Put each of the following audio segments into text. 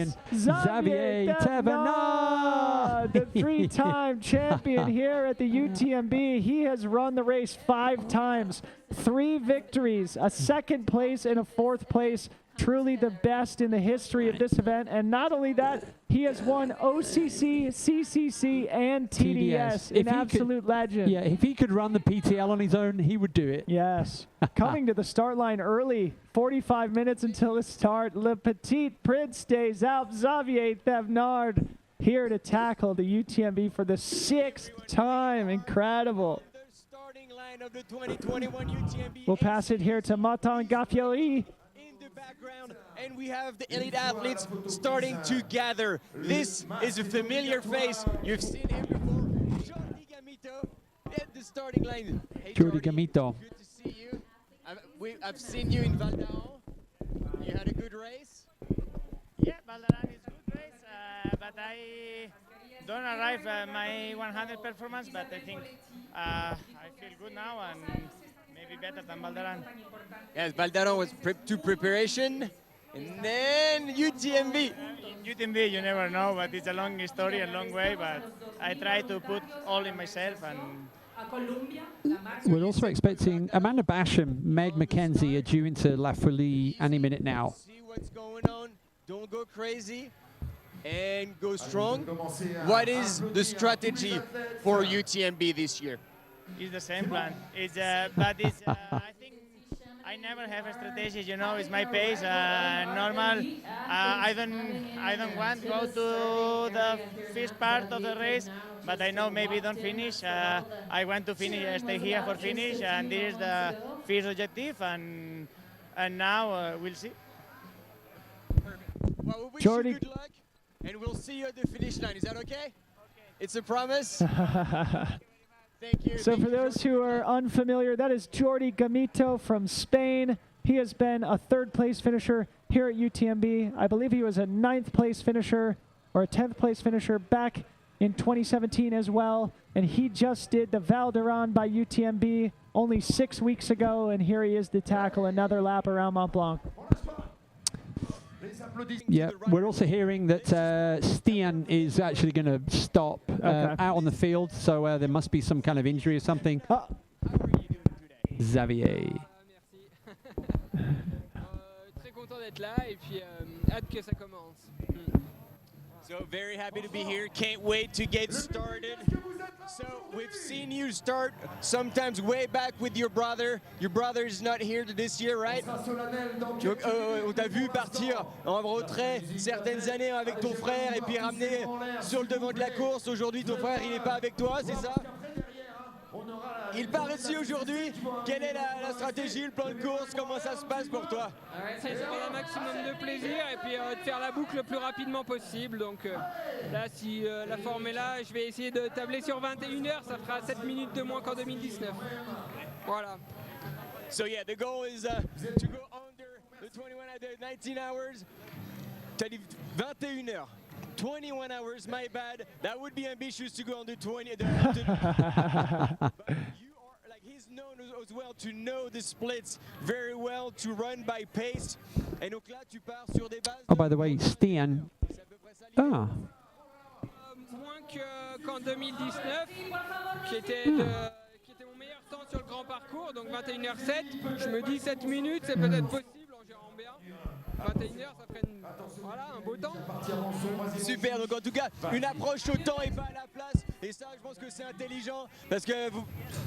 and Xavier Thevnard, the three-time champion here at the UTMB. He has run the race 5 times, 3 victories, a 2nd place and a 4th place. Truly the best in the history of this event. And not only that, he has won OCC, CCC, and TDS. An absolute legend. Yeah, if he could run the PTL on his own, he would do it. Yes. Coming to the start line early, 45 minutes until the start. Le Petit Prince stays out. Xavier Thevnard here to tackle the UTMB for the 6th time. Incredible. Of the 2021 UTMB. We'll pass it here to Mont-Blanc background, and we have the elite athletes starting to gather. This is a familiar face. You've seen him before. Jordy Gamito at the starting line. Hey, Jordy Gamito. Good to see you. I've seen you in Val d'Aran. You had a good race? Yeah, Val d'Aran is a good race, but I don't arrive at my 100 performance, but I think I feel good now and maybe better than Val d'Aran. Yes, Val d'Aran was to preparation, and then UTMB. UTMB, you never know, but it's a long story, a long way, but I try to put all in myself. And we're also expecting Amanda Basham, Meg McKenzie are due into La Folie any minute now. See what's going on. Don't go crazy and go strong. What is the strategy for UTMB this year? It's the same plan. But it's, I think I never have a strategy. You know, it's my pace. Normal. I don't want to go to the first part of the race, but I know maybe don't finish. I want to finish. Stay here for finish, and this is the first objective. And now we'll see. Well, we wish Jordy. you good luck, and we'll see you at the finish line. Is that okay? It's a promise. Thank you. So for those who are unfamiliar, that is Jordy Gamito from Spain. He has been a 3rd place finisher here at UTMB. I believe he was a 9th place finisher or a 10th place finisher back in 2017 as well. And he just did the Val d'Aran by UTMB only 6 weeks ago. And here he is to tackle another lap around Mont-Blanc. Yeah, we're also hearing that Stian is actually going to stop out on the field, so there must be some kind of injury or something. How are you doing today? Xavier. Très content d'être là et puis hâte que ça commence. So very happy to be here. Can't wait to get started. So we've seen you start sometimes way back with your brother. Your brother is not here this year, right? On t'a vu partir en retrait certaines années avec ton frère et puis ramener sur le devant de la course. Aujourd'hui, ton frère, il n'est pas avec toi, c'est ça? Il part ici aujourd'hui. Quelle est la stratégie, le plan de course? Comment ça se passe pour toi? C'est de prendre un maximum de plaisir et puis de faire la boucle le plus rapidement possible. Donc là, si la forme est là, je vais essayer de tabler sur 21 heures. Ça fera 7 minutes de moins qu'en 2019. Voilà. So yeah, the goal is to go under the 19 hours. T'as dit 21 heures. 21 hours, my bad. That would be ambitious to go under 20. But you are like, he's known as well to know the splits very well, to run by pace. Et donc là, tu pars sur des bases. Oh, by the way, Stian. Ah. Moins qu'en 2019, qui était mon meilleur temps sur le grand parcours, donc 21h07. Je me dis 7 minutes, c'est peut-être possible en gérant bien. 21h, ça ferait un beau temps. Super, donc en tout cas, une approche au temps et pas à la place. Et ça, je pense que c'est intelligent parce que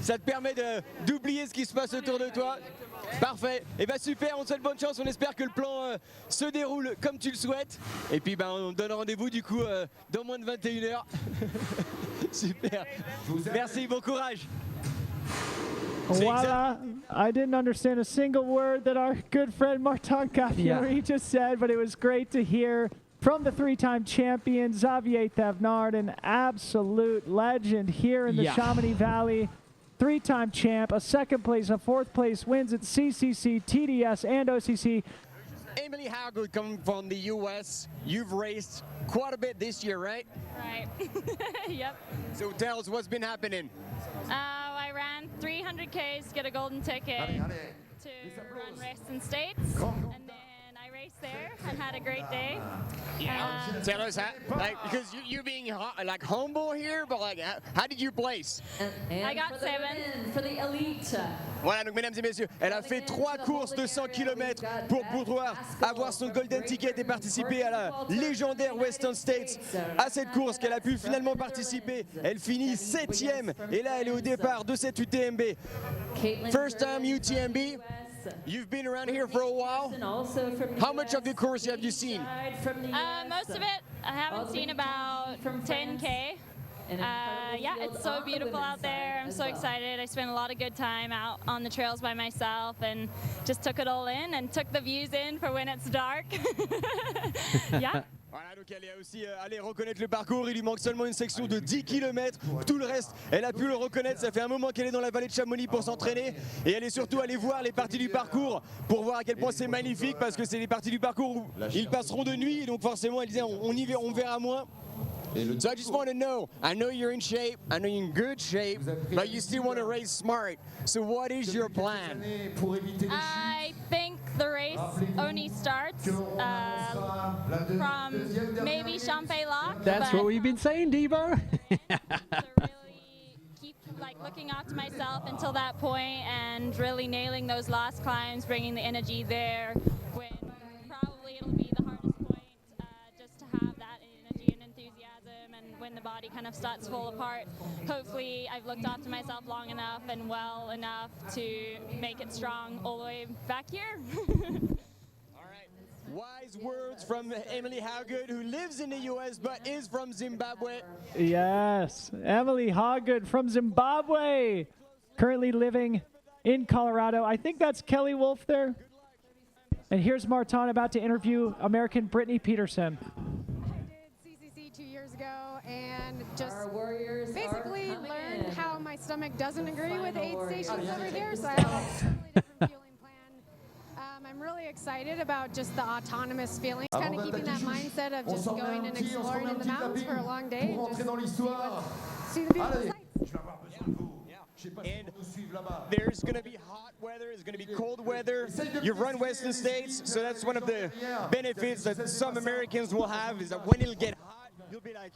ça te permet d'oublier ce qui se passe autour de toi. Parfait. Et bien super, on te souhaite bonne chance. On espère que le plan se déroule comme tu le souhaites. Et puis on donne rendez-vous du coup dans moins de 21h. Super. Merci, bon courage. Voila. I didn't understand a single word that our good friend Mont-Blanc just said, but it was great to hear from the 3-time champion, Xavier Thevnard, an absolute legend here in the Chamonix Valley. 3-time champ, a 2nd place, a 4th place, wins at CCC, TDS, and OCC. Emily Howgood coming from the US. You've raced quite a bit this year, right? Right. Yep. So tell us what's been happening. I ran 300 Ks, get a golden ticket to run Western States, and then I raced there, and everyone had a great day. Tell us how, like, because you're being like humble here, but like, how did you place? I got 7. For the elite. Voilà, donc mesdames et messieurs, elle a fait 3 courses de 100 km pour pouvoir avoir son golden ticket et participer à la légendaire Western States. À cette course qu'elle a pu finalement participer, elle finit 7e et là elle est au départ de cette UTMB. First time UTMB. You've been around here for a while. How much of the course have you seen? Most of it, I haven't seen about 10K. Yeah, it's so beautiful out there. I'm so excited. I spent a lot of good time out on the trails by myself and just took it all in and took the views in for when it's dark. Yeah. Voilà, donc elle est aussi allée reconnaître le parcours. Il lui manque seulement une section de 10 km. Tout le reste, elle a pu le reconnaître. Ça fait un moment qu'elle est dans la vallée de Chamonix pour s'entraîner. Et elle est surtout allée voir les parties du parcours pour voir à quel point c'est magnifique, parce que c'est les parties du parcours où ils passeront de nuit. Donc forcément, elle disait on verra moins. So I just want to know, I know you're in shape, I know you're in good shape, but you still want to race smart. So what is your plan? I think the race only starts from maybe Champs-Élysées. That's what we've been saying, Devo. To really keep like looking after myself until that point and really nailing those last climbs, bringing the energy there when probably it'll be the hardest point, just to have that energy and enthusiasm, and when the body kind of starts to fall apart, hopefully I've looked after myself long enough and well enough to make it strong all the way back here. Wise words from Emily Howgood, who lives in the U.S. but is from Zimbabwe. Yes, Emily Hawgood from Zimbabwe, currently living in Colorado. I think that's Kelly Wolf there. And here's Martin about to interview American Brittany Peterson. I did CCC 2 years ago and just basically learned how my stomach doesn't agree with aid stations over here, so I have a totally different fueling plan. I'm really excited about just the autonomous feeling, kind of keeping that mindset of just going and exploring in the mountains for a long day and just see the beautiful sights. And there's going to be hot weather, there's going to be cold weather. You've run Western States, so that's one of the benefits that some Americans will have, is that when it'll get hot, you'll be like,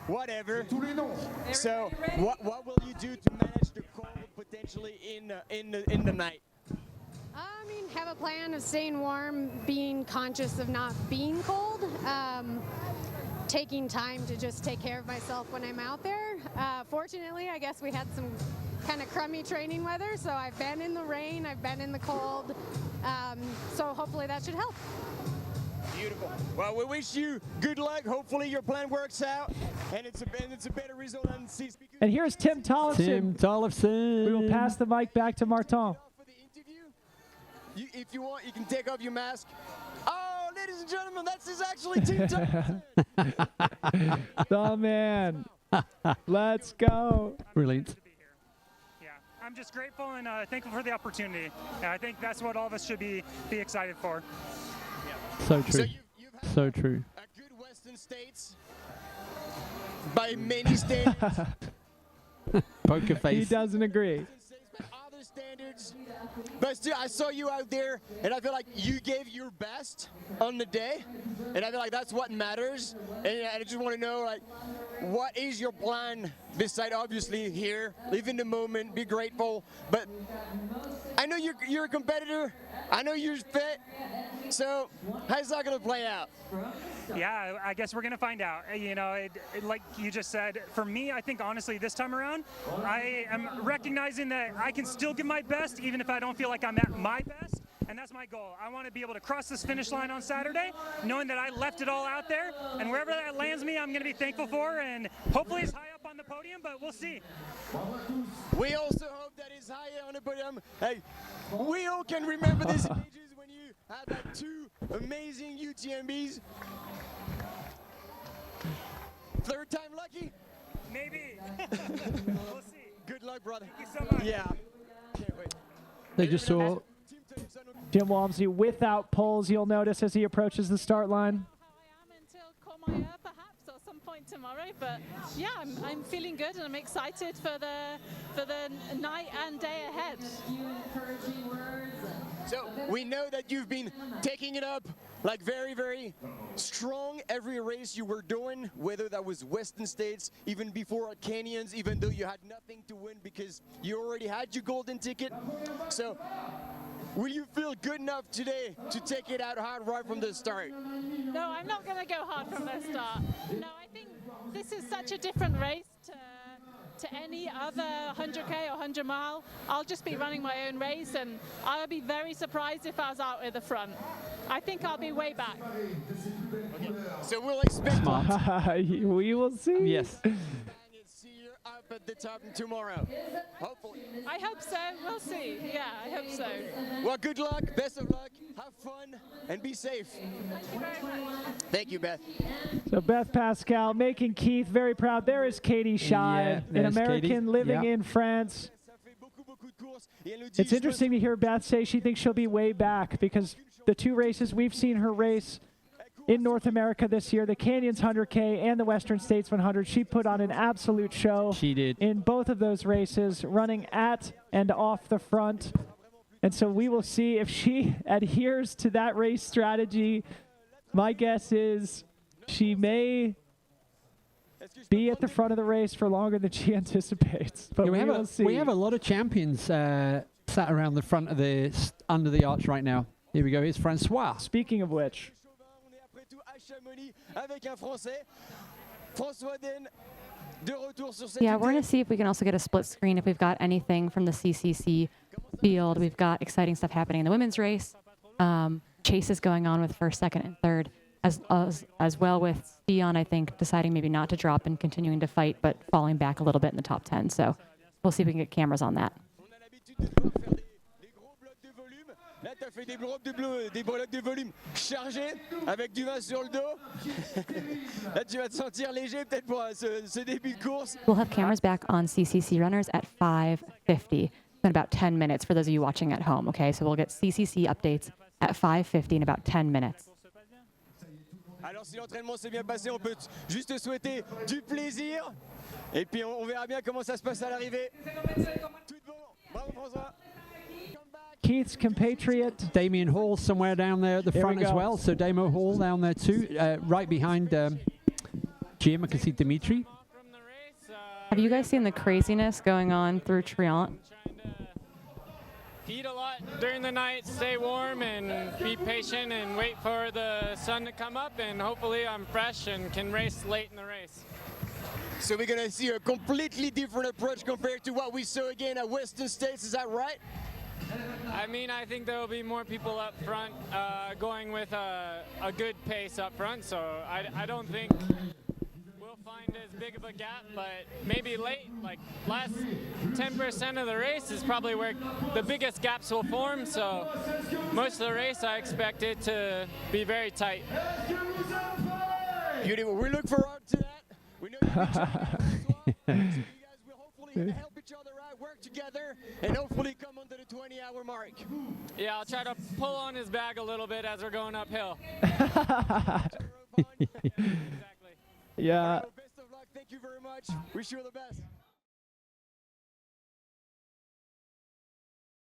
whatever. So what will you do to manage the cold potentially in the night? I mean, have a plan of staying warm, being conscious of not being cold, taking time to just take care of myself when I'm out there. Fortunately, I guess we had some kind of crummy training weather, so I've been in the rain, I've been in the cold, so hopefully that should help. Beautiful. Well, we wish you good luck. Hopefully your plan works out, and it's a better result than C. And here's Tim Tollefson. Tim Tollefson. We will pass the mic back to Martin. If you want, you can take off your mask. Oh, ladies and gentlemen, that's actually Tim Thompson. The man. Let's go. Brilliant. Yeah, I'm just grateful and thankful for the opportunity. I think that's what all of us should be excited for. So true. So you've had So true. a good Western States by many standards. Poker He face. doesn't agree. By other standards. But still, I saw you out there, and I feel like you gave your best on the day, and I feel like that's what matters. And I just want to know, like, what is your plan beside obviously here, live in the moment, be grateful. But I know you're a competitor. I know you're fit. So how's that going to play out? Yeah, I guess we're going to find out. You know, like you just said, for me, I think honestly this time around, I am recognizing that I can still give my best even if I don't feel like I'm at my best. And that's my goal. I want to be able to cross this finish line on Saturday, knowing that I left it all out there. And wherever that lands me, I'm going to be thankful for. And hopefully it's high up on the podium, but we'll see. We also hope that it's higher on the podium. Hey, we all can remember these images when you had like 2 amazing UTMBs. Third time lucky? Maybe. We'll see. Good luck, brother. Thank you so much. Yeah. Can't wait. They just saw. Jim Walmsley without poles, you'll notice as he approaches the start line. How I am until Courmayeur, perhaps, or some point point tomorrow, but yeah, I'm feeling good and I'm excited for the night and day ahead. So we know that you've been taking it up like very, very strong every race you were doing, whether that was Western States, even before at Canyons, even though you had nothing to win because you already had your golden ticket. So will you feel good enough today to take it out hard right from the start? No, I'm not going to go hard from the start. No, I think this is such a different race to any other 100K or 100 mile. I'll just be running my own race, and I'll be very surprised if I was out at the front. I think I'll be way back. Okay. So we'll expect we will see. Yes. See you up at the top tomorrow. Hopefully. I hope so. We'll see. Yeah, I hope so. Well, good luck. Best of luck. Have fun and be safe. Thank you very much. Thank you, Beth. So Beth Pascal making Keith very proud. There is Katie Scheid, an American Katie. living in France. It's interesting to hear Beth say she thinks she'll be way back because the two races we've seen her race in North America this year, the Canyons 100K and the Western States 100, she put on an absolute show. She did. In both of those races, running at and off the front. And so we will see if she adheres to that race strategy. My guess is she may be at the front of the race for longer than she anticipates. But Yeah, we will see. we have a lot of champions sat around the front of under the arch right now. Here we go. Here's Francois. Speaking of which. Yeah, we're going to see if we can also get a split screen if we've got anything from the CCC field. We've got exciting stuff happening in the women's race. Chases going on with first, second, and third, as well with Dion, I think, deciding maybe not to drop and continuing to fight, but falling back a little bit in the top 10. So we'll see if we can get cameras on that. Là, tu as fait des blocs de volume chargés avec du vin sur le dos. Là, tu vas te sentir léger peut-être pour ce début de course. We'll have cameras back on CCC runners at 5:50 in about 10 minutes for those of you watching at home, okay? So we'll get CCC updates at 5:50 in about 10 minutes. Alors, si l'entraînement s'est bien passé, on peut juste te souhaiter du plaisir. Et puis, on verra bien comment ça se passe à l'arrivée. Tout bon. Bravo, François. Keith's compatriot Damien Hall somewhere down there at the front as well. So Damo Hall down there too, right behind Jim. I can see Dimitri. Have you guys seen the craziness going on through Triant? Eat a lot during the night, stay warm, and be patient and wait for the sun to come up, and hopefully I'm fresh and can race late in the race. So we're going to see a completely different approach compared to what we saw again at Western States. Is that right? I mean, I think there will be more people up front going with a good pace up front, so I don't think we'll find as big of a gap, but maybe late, like last 10% of the race is probably where the biggest gaps will form, so most of the race I expect it to be very tight. Beautiful. We look forward to that. We know you'll be so you guys will hopefully help each other out, work together, and hopefully come under the 20-hour mark. Yeah, I'll try to pull on his bag a little bit as we're going uphill. Exactly. Yeah. Best of luck. Thank you very much. Wish you all the best.